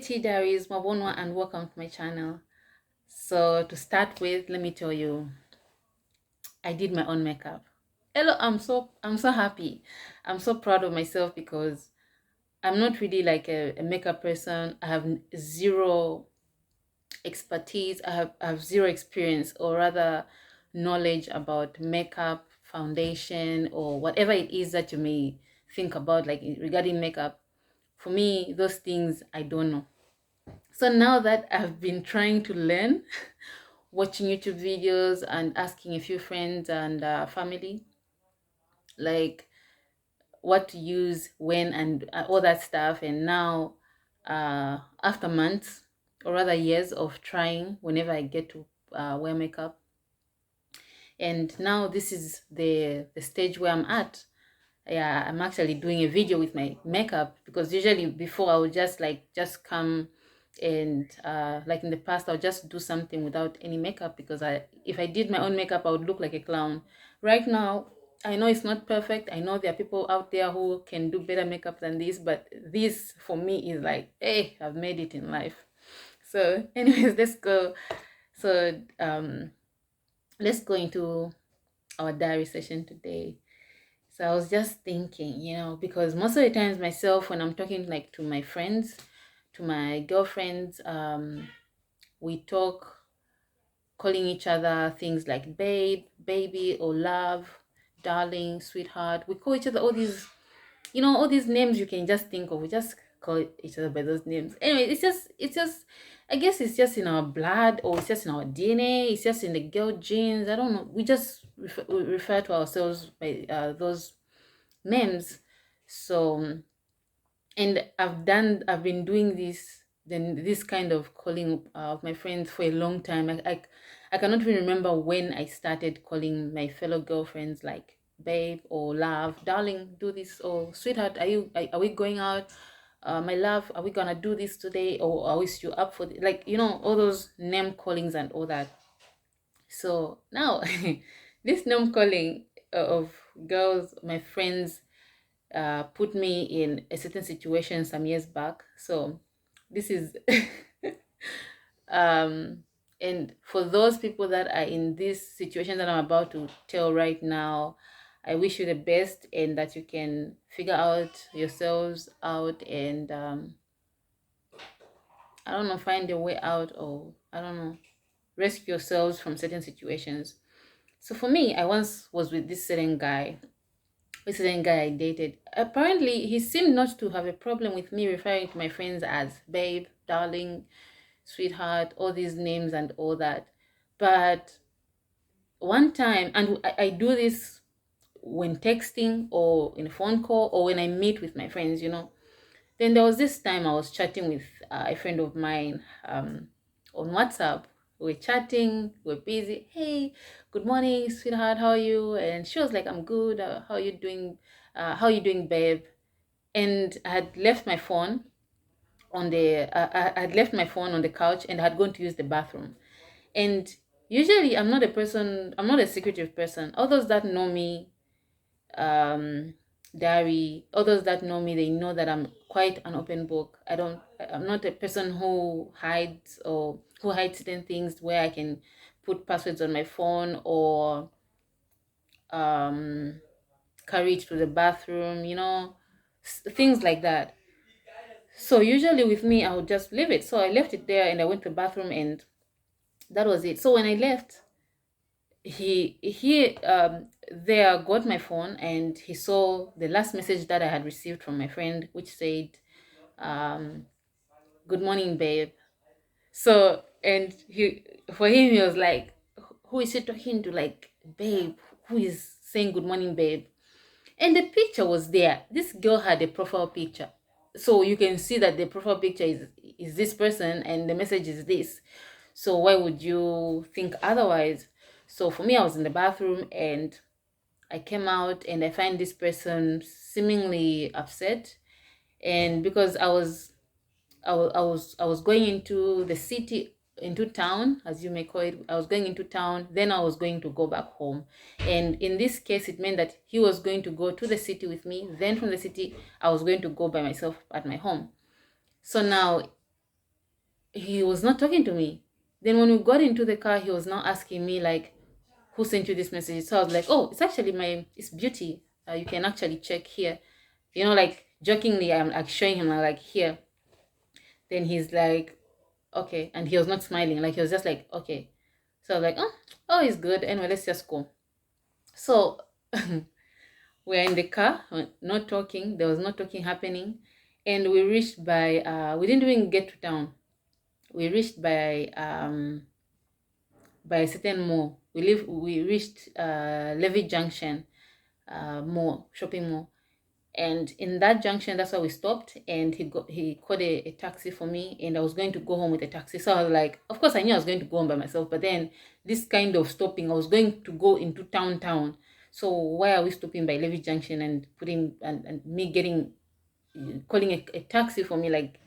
Tea Diaries, Mabonwa, and welcome to my channel. So to start with, let me tell you, I did my own makeup. Hello, I'm so happy. I'm so proud of myself because I'm not really like a makeup person. I have zero expertise. I have zero experience, or rather knowledge about makeup, foundation, or whatever it is that you may think about like regarding makeup. For me, those things I don't know. So now that I've been trying to learn, watching YouTube videos and asking a few friends and family, like what to use, when, and all that stuff. And now, after months, or rather years of trying, whenever I get to wear makeup, and now this is the stage where I'm at. Yeah, I'm actually doing a video with my makeup, because usually before I would just come and like in the past I'll just do something without any makeup, because if I did my own makeup I would look like a clown. Right now I know it's not perfect. I know there are people out there who can do better makeup than this, but this for me is like, hey, I've made it in life. So anyways, let's go. So let's go into our diary session today. So I was just thinking, because most of the times myself, when I'm talking like to my friends, to my girlfriends, we talk calling each other things like babe, baby, or love, darling, sweetheart. We call each other all these names you can just think of. We just call each other by those names. Anyway, it's just, I guess it's just in our blood, or it's just in our DNA. It's just in the girl genes. I don't know. We just refer to ourselves by those names. So, and I've been doing this kind of calling of my friends for a long time. I cannot even remember when I started calling my fellow girlfriends like babe or love, darling, do this, or sweetheart, are we going out, my love, are we gonna do this today, or are we still up for like, all those name callings and all that. So now this name calling of girls, my friends, put me in a certain situation some years back. So this is um and for those people that are in this situation that I'm about to tell right now, I wish you the best, and that you can figure out yourselves out, and I don't know, find a way out, or I don't know, rescue yourselves from certain situations. So for me, I once was with this certain guy I dated. Apparently, he seemed not to have a problem with me referring to my friends as babe, darling, sweetheart, all these names and all that. But one time, and I do this when texting or in a phone call or when I meet with my friends. Then there was this time I was chatting with a friend of mine on WhatsApp. We were chatting, we were busy. Hey, good morning, sweetheart. How are you? And she was like, I'm good. How are you doing? How are you doing, babe? And I had left my phone I had left my phone on the couch, and I had gone to use the bathroom. And usually, I'm not a secretive person. Others that know me, um others that know me, they know that I'm quite an open book. I'm not a person who hides certain things, where I can put passwords on my phone, or um carry it to the bathroom, things like that. So usually with me, I would just leave it. So I left it there, and I went to the bathroom, and that was it. So when I left, he there got my phone, and he saw the last message that I had received from my friend, which said, um good morning, babe. So, and for him, he was like, who is he talking to, like, babe? Who is saying good morning, babe? And the picture was there. This girl had a profile picture, so you can see that the profile picture is this person, and the message is this. So why would you think otherwise? So for me, I was in the bathroom, and I came out, and I find this person seemingly upset. And because I was going into the city, into town, as you may call it. I was going into town, then I was going to go back home. And in this case, it meant that he was going to go to the city with me. Then from the city, I was going to go by myself at my home. So now he was not talking to me. Then when we got into the car, he was now asking me like, who sent you this message? So I was like, oh, it's actually it's Beauty. You can actually check here. Like jokingly, I'm like showing him, I'm like, here. Then he's like, okay. And he was not smiling. Like, he was just like, okay. So I was like, oh, it's good. Anyway, let's just go. So we're in the car, not talking. There was no talking happening. And we reached we didn't even get to town. We reached by a certain mall. We reached Levy Junction mall, shopping mall. And in that junction, that's where we stopped. And he called a taxi for me, and I was going to go home with a taxi. So I was like, of course, I knew I was going to go home by myself. But then this kind of stopping, I was going to go into town. So why are we stopping by Levy Junction and putting and me getting calling a taxi for me? Like,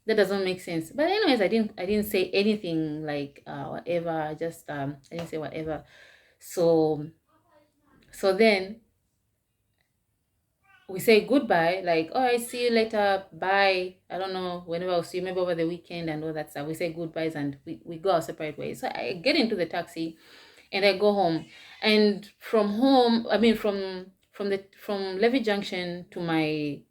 that doesn't make sense. But anyways, I didn't say anything like whatever. I didn't say whatever. So then we say goodbye, like, all right, see you later, bye. I don't know, whenever I'll see you, maybe over the weekend and all that stuff. We say goodbyes and we go our separate ways. So I get into the taxi and I go home. And from home, I mean from Levy Junction to my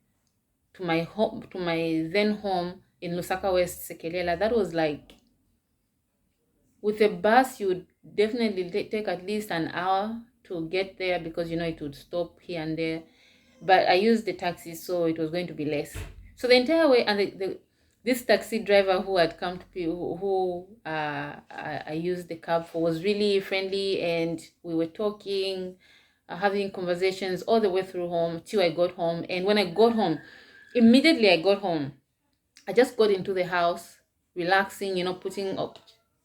home, to my then home in Lusaka West Sekelela, that was like, with a bus you would definitely take at least an hour to get there, because it would stop here and there. But I used the taxi, so it was going to be less. So the entire way, and this taxi driver who had come to who I used the cab for, was really friendly, and we were talking, having conversations all the way through home till I got home. And when I got home, immediately I got home, I just got into the house, relaxing, putting up,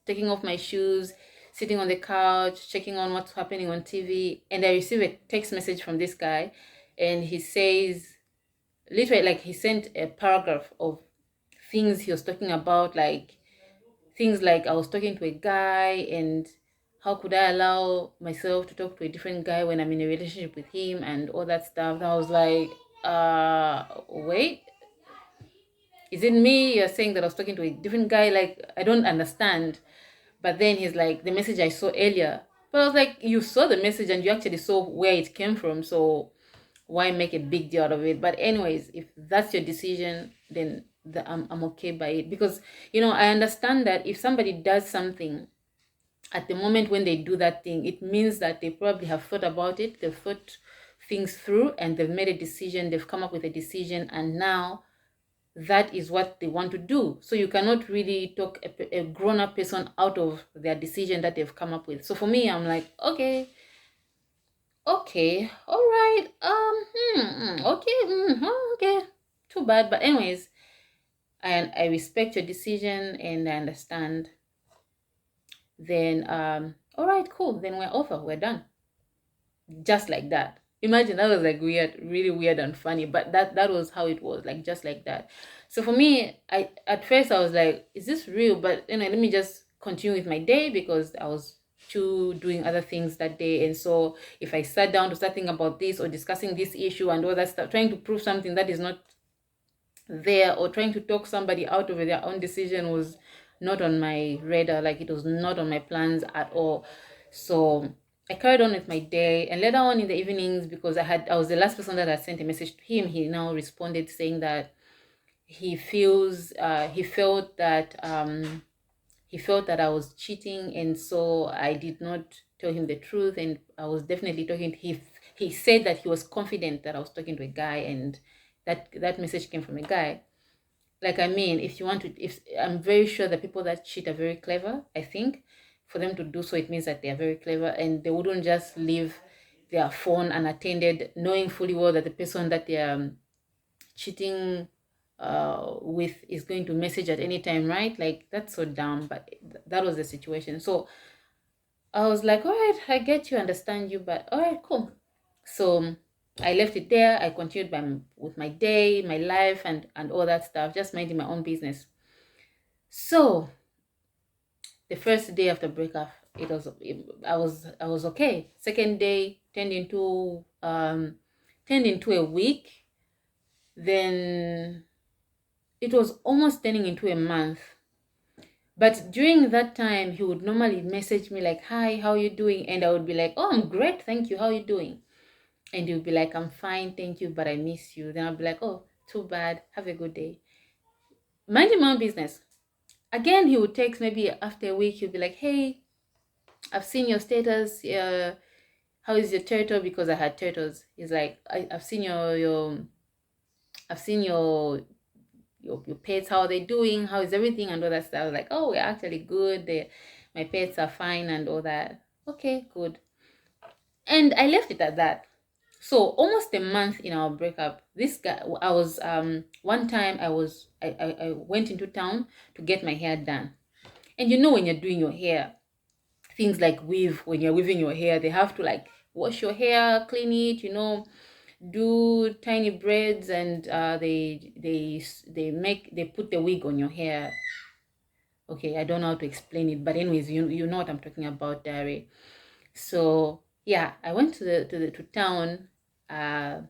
taking off my shoes, sitting on the couch, checking on what's happening on TV, and I received a text message from this guy, and he says, literally, like, he sent a paragraph of things he was talking about, like things like I was talking to a guy, and how could I allow myself to talk to a different guy when I'm in a relationship with him, and all that stuff. And I was like, wait, is it me you're saying that I was talking to a different guy? Like, I don't understand. But then he's like, the message I saw earlier. But I was like, you saw the message and you actually saw where it came from. So why make a big deal out of it? But anyways, if that's your decision, then I'm okay by it. Because, I understand that if somebody does something at the moment when they do that thing, it means that they probably have thought about it. They've thought things through and they've made a decision. They've come up with a decision, and now that is what they want to do. So you cannot really talk a grown-up person out of their decision that they've come up with. So for me, I'm like, okay, all right, okay, okay, too bad. But anyways, I respect your decision and I understand. Then all right, cool, then we're over, we're done, just like that. Imagine, that was like weird, really weird and funny, but that was how it was, like, just like that. So for me, at first I was like, is this real? But let me just continue with my day, because I was too doing other things that day. And so if I sat down to start thinking about this or discussing this issue and all that stuff, trying to prove something that is not there, or trying to talk somebody out of their own decision, was not on my radar. Like, it was not on my plans at all. So I carried on with my day, and later on in the evenings, because I was the last person that had sent a message to him, he now responded saying that he felt that I was cheating, and so I did not tell him the truth, and I was definitely talking. He said that he was confident that I was talking to a guy, and that message came from a guy. Like, I mean, if I'm very sure that people that cheat are very clever. I think for them to do so, it means that they are very clever, and they wouldn't just leave their phone unattended, knowing fully well that the person that they are cheating with is going to message at any time, right? Like, that's so dumb. But that was the situation. So I was like, all right, I get you, understand you, but all right, cool. So I left it there. I continued with my day, my life, and all that stuff, just minding my own business. So the first day after breakup, I was okay. Second day turned into a week. Then it was almost turning into a month. But during that time, he would normally message me like, "Hi, how you doing?" And I would be like, "Oh, I'm great, thank you. How you doing?" And he would be like, "I'm fine, thank you, but I miss you." Then I'll be like, "Oh, too bad. Have a good day." Mind your own business. Again, he would text maybe after a week. He'll be like, "Hey, I've seen your status. How is your turtle?" Because I had turtles. He's like, I've seen I've seen your pets. How are they doing? How is everything and all that stuff?" I was like, "Oh, we're actually good. My pets are fine and all that." Okay, good. And I left it at that. So almost a month in our breakup, this guy, I was one time I went into town to get my hair done. And when you're doing your hair, things like weave, when you're weaving your hair, they have to like wash your hair, clean it, do tiny braids, and they put the wig on your hair. Okay, I don't know how to explain it, but anyways, you know what I'm talking about, Diary. So yeah, I went to town, uh,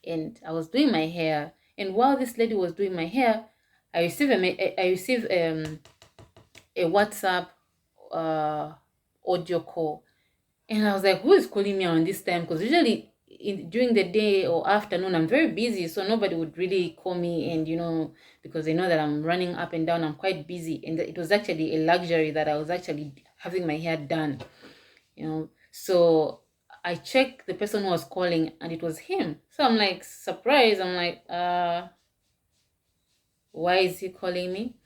and I was doing my hair. And while this lady was doing my hair, I received a WhatsApp uh audio call. And I was like, "Who is calling me on this time?" Because usually during the day or afternoon, I'm very busy. So nobody would really call me. And, because they know that I'm running up and down, I'm quite busy. And it was actually a luxury that I was actually having my hair done. So I checked the person who was calling, and it was him. So I'm like, surprised. I'm like, why is he calling me?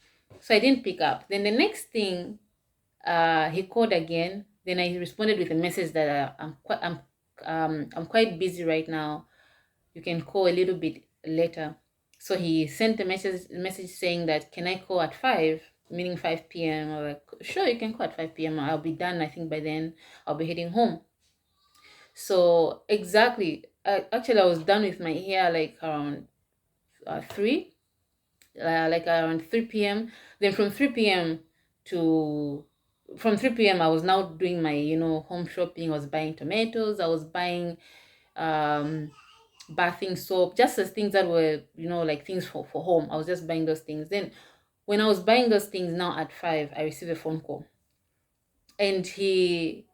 So I didn't pick up. Then the next thing, he called again. Then I responded with a message that I'm quite busy right now. You can call a little bit later. So he sent a message saying that, can I call at 5, meaning 5 p.m. I was like, sure, you can call at 5 p.m. I'll be done. I think by then I'll be heading home. So exactly, actually I was done with my hair like around 3, like around 3 p.m. Then to from 3 p.m. I was now doing my home shopping. I was buying tomatoes. I was buying um bathing soap, just as things that were like things for home. I was just buying those things. Then when I was buying those things, now at 5, I received a phone call. And he's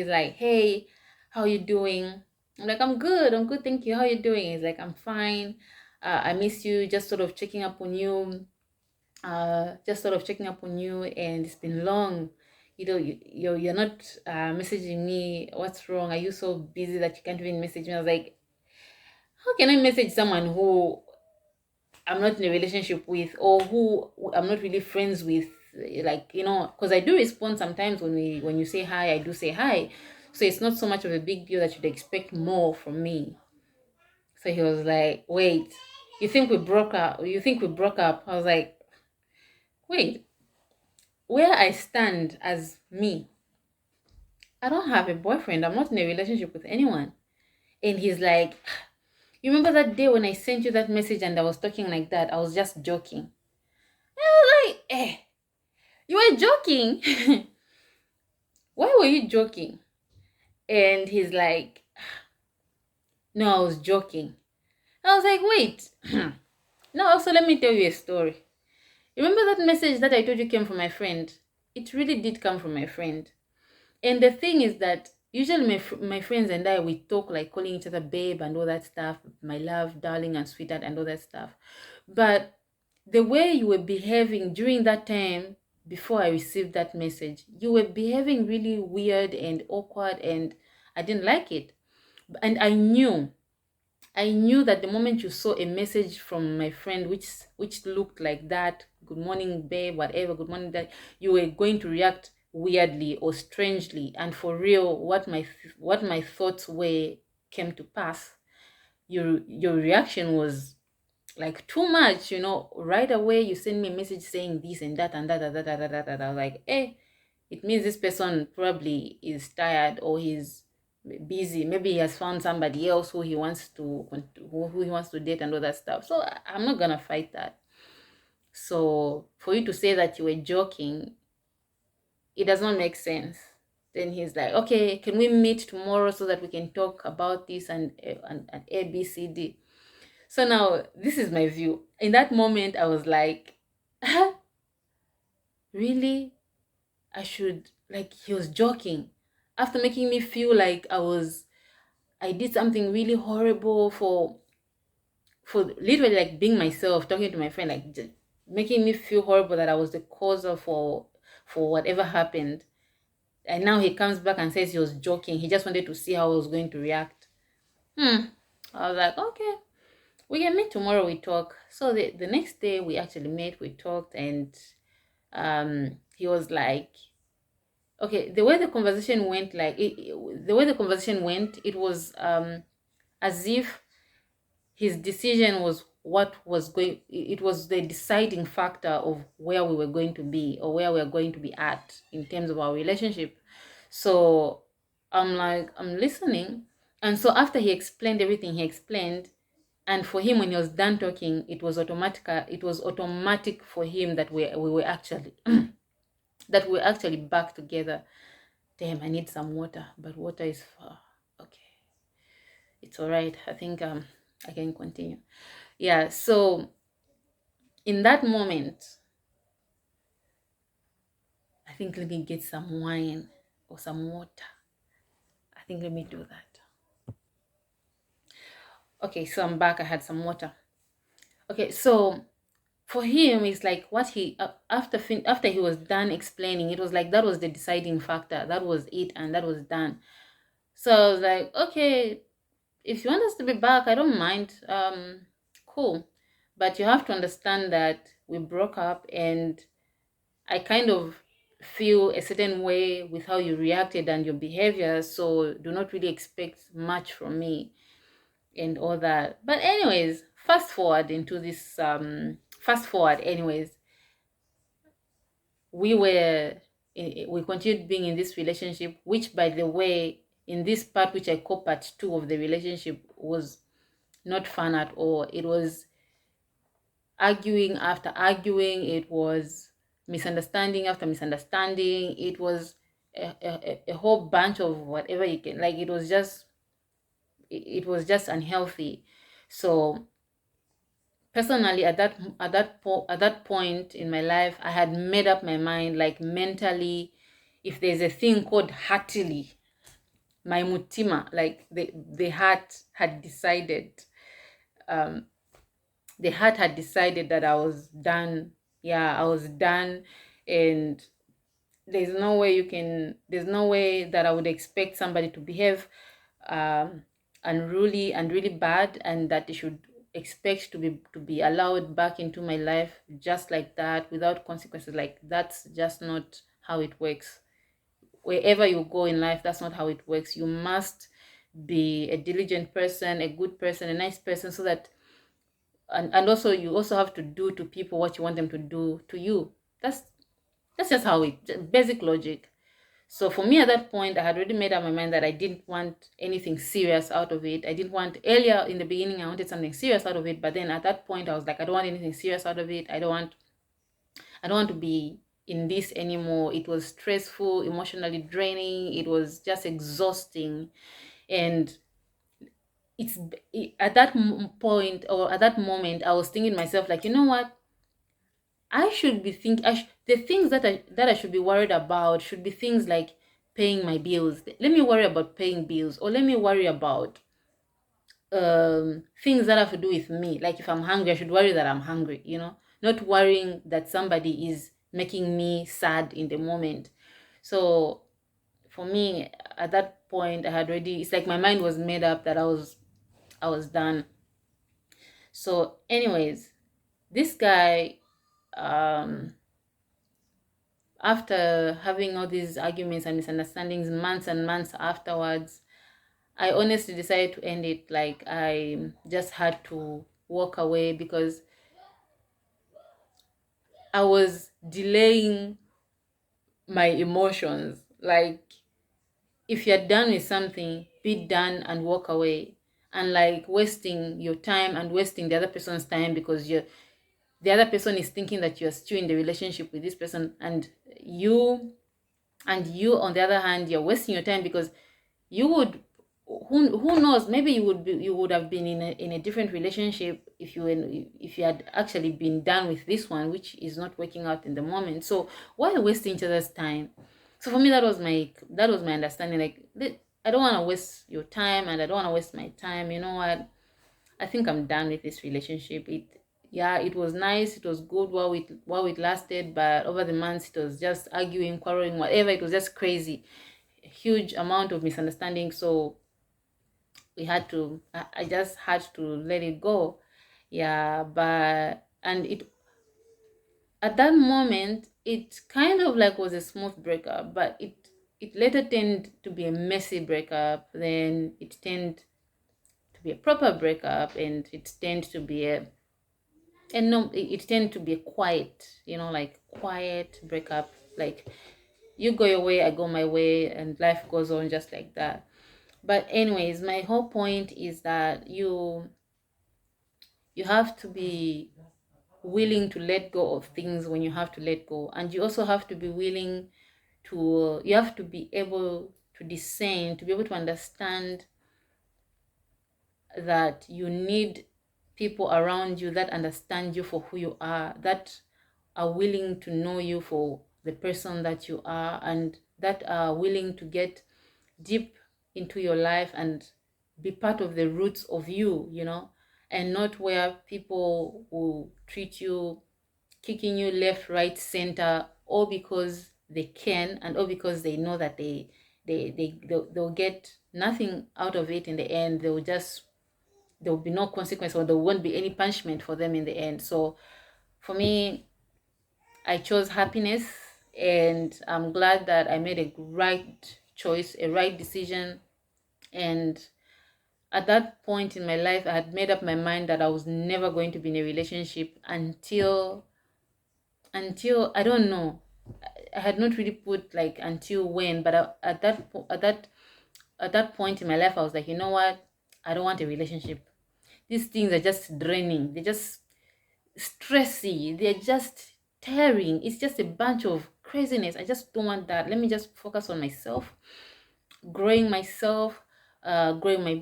like, "Hey, how you doing?" I'm like, I'm good, thank you. How you doing?" He's like, "I'm fine. I miss you, just sort of checking up on you. And it's been long. You're not messaging me. What's wrong? Are you so busy that you can't even message me?" I was like, how can I message someone who I'm not in a relationship with, or who I'm not really friends with? Like, because I do respond sometimes when you say hi. I do say hi. So it's not so much of a big deal that you'd expect more from me. So he was like, "Wait, you think we broke up? You think we broke up?" I was like, "Wait, where I stand as me, I don't have a boyfriend. I'm not in a relationship with anyone." And he's like, "You remember that day when I sent you that message and I was talking like that? I was just joking." I was like, you were joking? Why were you joking? And he's like, "No, I was joking." I was like, "Wait." Now, also, let me tell you a story. Remember that message that I told you came from my friend? It really did come from my friend. And the thing is that usually my friends and I, we talk like calling each other babe and all that stuff, my love, darling, and sweetheart, and all that stuff. But the way you were behaving during that time before I received that message, you were behaving really weird and awkward, and I didn't like it. And I knew that the moment you saw a message from my friend which looked like that, "Good morning, babe," whatever, "Good morning," that you were going to react weirdly or strangely. And for real, what my thoughts were came to pass. Your reaction was like too much. Right away you send me a message saying this and that and that and that, that, that, that. I was like, it means this person probably is tired, or he's busy. Maybe he has found somebody else who he wants to date and all that stuff. So I'm not gonna fight that. So for you to say that you were joking, it does not make sense. Then he's like, "Okay, can we meet tomorrow so that we can talk about this and A, B, C, D?" So now this is my view. In that moment, I was like, really, I should, like, he was joking after making me feel like I did something really horrible for literally like being myself, talking to my friend, like making me feel horrible that I was the cause of for whatever happened. And now he comes back and says he was joking. He just wanted to see how I was going to react. I was like, okay, we can meet tomorrow. We talk. So the next day we actually met. We talked, and he was like, okay, the way the conversation went, the way the conversation went, it was as if his decision was what was going, it was the deciding factor of where we were going to be or where we are going to be at in terms of our relationship. So I'm like, I'm listening. And so after he explained everything he explained, and for him when he was done talking, it was automatic for him that we were actually that we were actually back together. Damn, I need some water, but water is far. Okay, it's all right. I think I can continue. Yeah, so in that moment, I think let me get some wine or some water. I think let me do that. Okay, so I'm back. I had some water. Okay, so for him, it's like what he after he was done explaining, it was like that was the deciding factor. That was it, and that was done. So I was like, okay, if you want us to be back, I don't mind. Cool, but you have to understand that we broke up, and I kind of feel a certain way with how you reacted and your behavior, so do not really expect much from me and all that. But anyways, fast forward anyways, we continued being in this relationship, which by the way, in this part which I call part 2 of the relationship, was not fun at all. It was arguing after arguing, it was misunderstanding after misunderstanding, it was a whole bunch of whatever you can, like, it was just unhealthy. So personally, at that point in my life, I had made up my mind, like, mentally, if there's a thing called heartily, my mutima, like the heart had decided, um the heart had decided that I was done. Yeah, I was done. And there's no way that I would expect somebody to behave um unruly and really bad, and that they should expect to be allowed back into my life just like that without consequences. Like, that's just not how it works. Wherever you go in life, that's not how it works. You must be a diligent person, a good person, a nice person, so that, and also you also have to do to people what you want them to do to you. That's just how it, basic logic. So for me at that point, I had already made up my mind that I didn't want anything serious out of it. I didn't want, earlier in the beginning, I wanted something serious out of it, but then at that point I was like, I don't want anything serious out of it. I don't want to be in this anymore. It was stressful, emotionally draining, it was just exhausting. And it's at that point, or at that moment, I was thinking to myself, like, you know what, I should be the things that I should be worried about should be things like paying my bills. Let me worry about paying bills, or let me worry about things that have to do with me. Like, if I'm hungry, I should worry that I'm hungry, not worrying that somebody is making me sad in the moment. So for me, at that point, I had already, it's like my mind was made up that I was done. So anyways, this guy, um after having all these arguments and misunderstandings months and months afterwards, I honestly decided to end it. Like, I just had to walk away because I was delaying my emotions. Like, if you're done with something, be done and walk away. And, like, wasting your time and wasting the other person's time because the other person is thinking that you're still in the relationship with this person, you on the other hand, you're wasting your time because you would who knows, maybe you would have been in a different relationship if you had actually been done with this one, which is not working out in the moment. So why wasting each other's time? So for me, that was my understanding. Like, I don't want to waste your time, and I don't want to waste my time. You know what? I think I'm done with this relationship. Yeah, it was nice, it was good while it lasted, but over the months it was just arguing, quarreling, whatever. It was just crazy, a huge amount of misunderstanding. So I just had to let it go. Yeah, but and it at that moment it kind of like was a smooth breakup, but it later turned to be a messy breakup. Then it turned to be a proper breakup, and it turned to be a and no it tend to be a quiet, like quiet breakup. Like, you go your way, I go my way, and life goes on just like that. But anyways, my whole point is that you have to be willing to let go of things when you have to let go, and you also have to be willing to you have to be able to discern, to be able to understand that you need people around you that understand you for who you are, that are willing to know you for the person that you are, and that are willing to get deep into your life and be part of the roots of you, and not where people will treat you, kicking you left, right, center, all because they can, and all because they know that they'll get nothing out of it in the end. There will be no consequence, or there won't be any punishment for them in the end. So for me, I chose happiness, and I'm glad that I made a right choice, a right decision. And at that point in my life, I had made up my mind that I was never going to be in a relationship until I don't know. I had not really put like until when, but at that point in my life, I was like, you know what? I don't want a relationship. These things are just draining. They're just stressy. They're just tiring. It's just a bunch of craziness. I just don't want that. Let me just focus on myself, growing my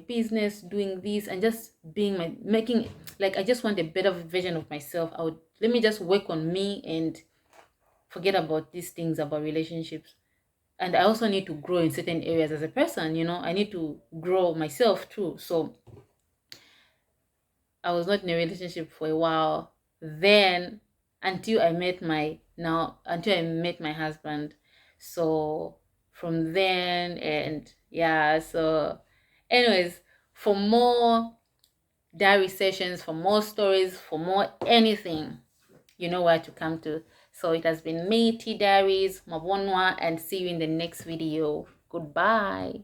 business, doing this, and just being my making like I just want a better version of myself. Let me just work on me and forget about these things about relationships. And I also need to grow in certain areas as a person. I need to grow myself too. So I was not in a relationship for a while then, until I met my husband. So from then, and yeah, so anyways, for more diary sessions, for more stories, for more anything, you know where to come to. So it has been me, T Diaries, Mabonwa, and see you in the next video. Goodbye.